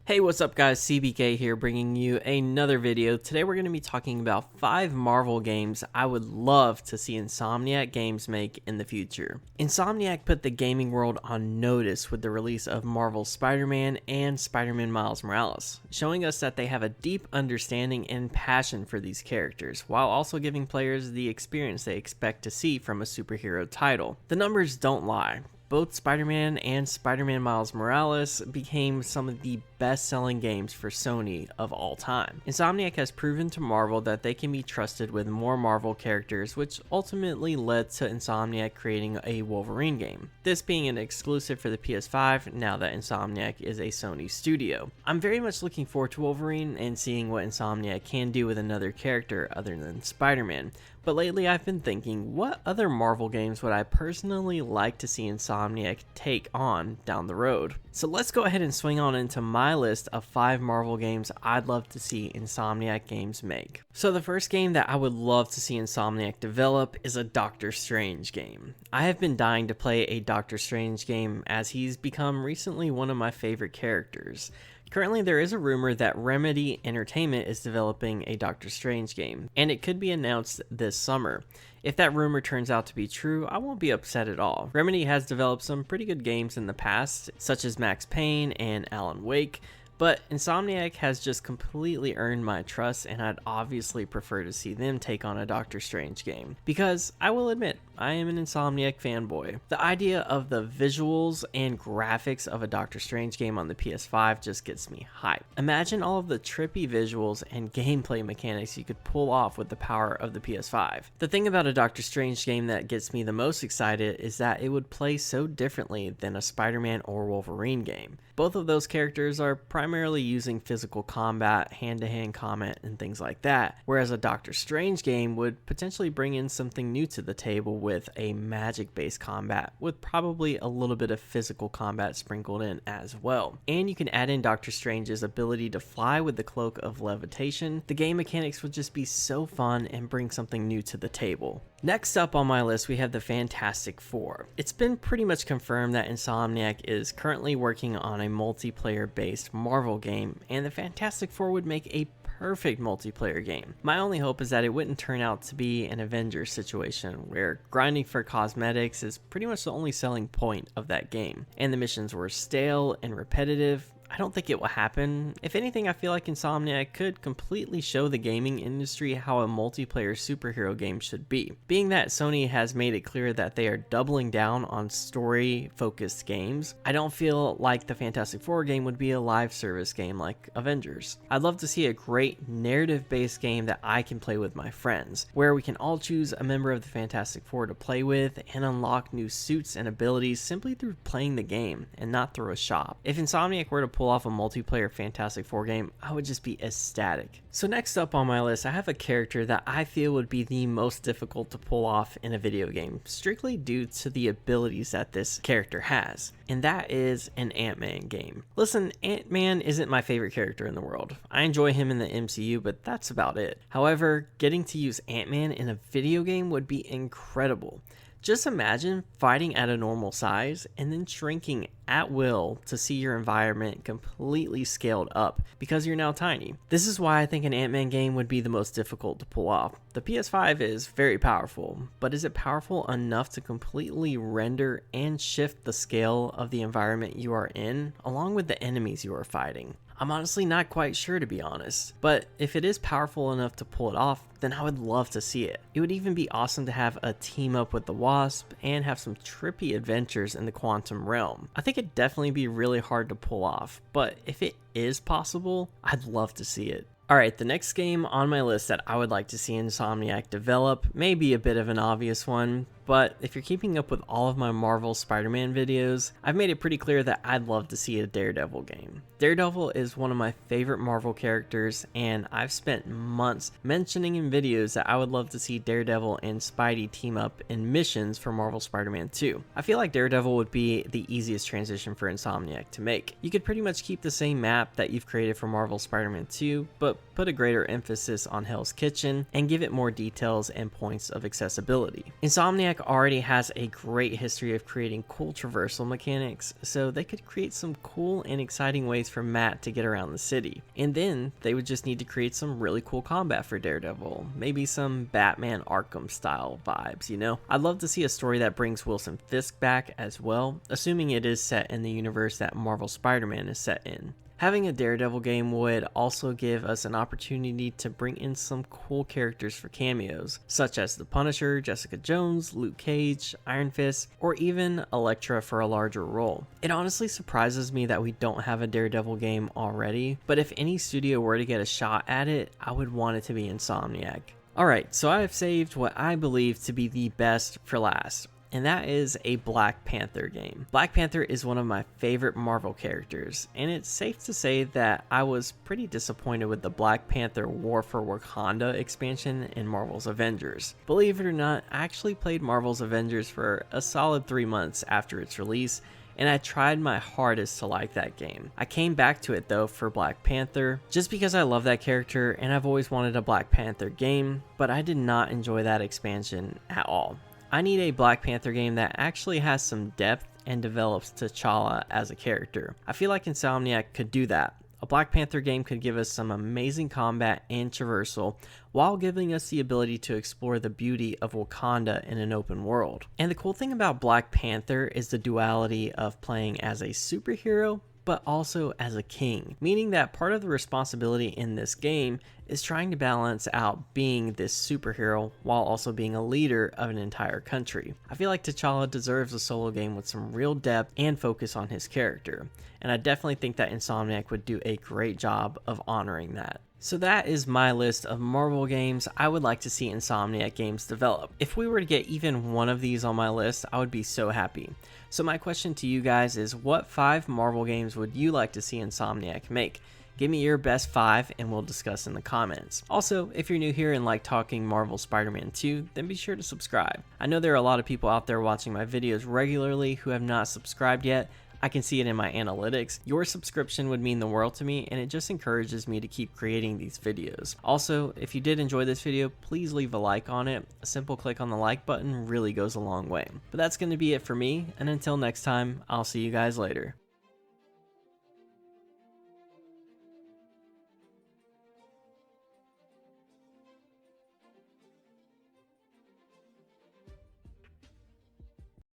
Hey, what's up guys, CBK here bringing you another video. Today we're going to be talking about 5 Marvel games I would love to see Insomniac Games make in the future. Insomniac put the gaming world on notice with the release of Marvel's Spider-Man and Spider-Man Miles Morales, showing us that they have a deep understanding and passion for these characters, while also giving players the experience they expect to see from a superhero title. The numbers don't lie. Both Spider-Man and Spider-Man Miles Morales became some of the best-selling games for Sony of all time. Insomniac has proven to Marvel that they can be trusted with more Marvel characters, which ultimately led to Insomniac creating a Wolverine game. This being an exclusive for the PS5 now that Insomniac is a Sony studio. I'm very much looking forward to Wolverine and seeing what Insomniac can do with another character other than Spider-Man. But lately I've been thinking, what other Marvel games would I personally like to see Insomniac take on down the road? So let's go ahead and swing on into my list of 5 Marvel games I'd love to see Insomniac Games make. So the first game that I would love to see Insomniac develop is a Doctor Strange game. I have been dying to play a Doctor Strange game as he's become recently one of my favorite characters. Currently, there is a rumor that Remedy Entertainment is developing a Doctor Strange game, and it could be announced this summer. If that rumor turns out to be true, I won't be upset at all. Remedy has developed some pretty good games in the past, such as Max Payne and Alan Wake, but Insomniac has just completely earned my trust, and I'd obviously prefer to see them take on a Doctor Strange game. Because, I will admit, I am an Insomniac fanboy. The idea of the visuals and graphics of a Doctor Strange game on the PS5 just gets me hyped. Imagine all of the trippy visuals and gameplay mechanics you could pull off with the power of the PS5. The thing about a Doctor Strange game that gets me the most excited is that it would play so differently than a Spider-Man or Wolverine game. Both of those characters are primarily using physical combat, hand-to-hand combat, and things like that, whereas a Doctor Strange game would potentially bring in something new to the table with a magic-based combat, with probably a little bit of physical combat sprinkled in as well. And you can add in Doctor Strange's ability to fly with the cloak of levitation. The game mechanics would just be so fun and bring something new to the table. Next up on my list, we have the Fantastic Four. It's been pretty much confirmed that Insomniac is currently working on a multiplayer-based Marvel game, and the Fantastic Four would make a perfect multiplayer game. My only hope is that it wouldn't turn out to be an Avengers situation where grinding for cosmetics is pretty much the only selling point of that game, and the missions were stale and repetitive. I don't think it will happen. If anything, I feel like Insomniac could completely show the gaming industry how a multiplayer superhero game should be. Being that Sony has made it clear that they are doubling down on story-focused games, I don't feel like the Fantastic Four game would be a live service game like Avengers. I'd love to see a great narrative-based game that I can play with my friends, where we can all choose a member of the Fantastic Four to play with and unlock new suits and abilities simply through playing the game and not through a shop. If Insomniac were to pull off a multiplayer Fantastic Four game, I would just be ecstatic. So next up on my list, I have a character that I feel would be the most difficult to pull off in a video game, strictly due to the abilities that this character has, and that is an Ant-Man game. Listen, Ant-Man isn't my favorite character in the world. I enjoy him in the MCU, but that's about it. However, getting to use Ant-Man in a video game would be incredible. Just imagine fighting at a normal size and then shrinking at will to see your environment completely scaled up because you're now tiny. This is why I think an Ant-Man game would be the most difficult to pull off. The PS5 is very powerful, but is it powerful enough to completely render and shift the scale of the environment you are in, along with the enemies you are fighting? I'm honestly not quite sure, to be honest, but if it is powerful enough to pull it off, then I would love to see it. It would even be awesome to have a team up with the Wasp and have some trippy adventures in the quantum realm. I think it'd definitely be really hard to pull off, but if it is possible, I'd love to see it. Alright, the next game on my list that I would like to see Insomniac develop may be a bit of an obvious one, but if you're keeping up with all of my Marvel Spider-Man videos, I've made it pretty clear that I'd love to see a Daredevil game. Daredevil is one of my favorite Marvel characters, and I've spent months mentioning in videos that I would love to see Daredevil and Spidey team up in missions for Marvel Spider-Man 2. I feel like Daredevil would be the easiest transition for Insomniac to make. You could pretty much keep the same map that you've created for Marvel Spider-Man 2, but put a greater emphasis on Hell's Kitchen and give it more details and points of accessibility. Insomniac Insomniac already has a great history of creating cool traversal mechanics, so they could create some cool and exciting ways for Matt to get around the city. And then they would just need to create some really cool combat for Daredevil, maybe some Batman Arkham style vibes, you know? I'd love to see a story that brings Wilson Fisk back as well, assuming it is set in the universe that Marvel Spider-Man is set in. Having a Daredevil game would also give us an opportunity to bring in some cool characters for cameos, such as the Punisher, Jessica Jones, Luke Cage, Iron Fist, or even Elektra for a larger role. It honestly surprises me that we don't have a Daredevil game already, but if any studio were to get a shot at it, I would want it to be Insomniac. Alright, so I have saved what I believe to be the best for last, and that is a Black Panther game. Black Panther is one of my favorite Marvel characters, and it's safe to say that I was pretty disappointed with the Black Panther War for Wakanda expansion in Marvel's Avengers. Believe it or not, I actually played Marvel's Avengers for a solid 3 months after its release, and I tried my hardest to like that game. I came back to it though for Black Panther, just because I love that character and I've always wanted a Black Panther game, but I did not enjoy that expansion at all. I need a Black Panther game that actually has some depth and develops T'Challa as a character. I feel like Insomniac could do that. A Black Panther game could give us some amazing combat and traversal while giving us the ability to explore the beauty of Wakanda in an open world. And the cool thing about Black Panther is the duality of playing as a superhero but also as a king, meaning that part of the responsibility in this game is trying to balance out being this superhero while also being a leader of an entire country. I feel like T'Challa deserves a solo game with some real depth and focus on his character, and I definitely think that Insomniac would do a great job of honoring that. So that is my list of Marvel games I would like to see Insomniac Games develop. If we were to get even one of these on my list, I would be so happy. So my question to you guys is, what 5 Marvel games would you like to see Insomniac make? Give me your best 5 and we'll discuss in the comments. Also, if you're new here and like talking Marvel Spider-Man 2, then be sure to subscribe. I know there are a lot of people out there watching my videos regularly who have not subscribed yet. I can see it in my analytics. Your subscription would mean the world to me, and it just encourages me to keep creating these videos. Also, if you did enjoy this video, please leave a like on it. A simple click on the like button really goes a long way. But that's going to be it for me, and until next time, I'll see you guys later.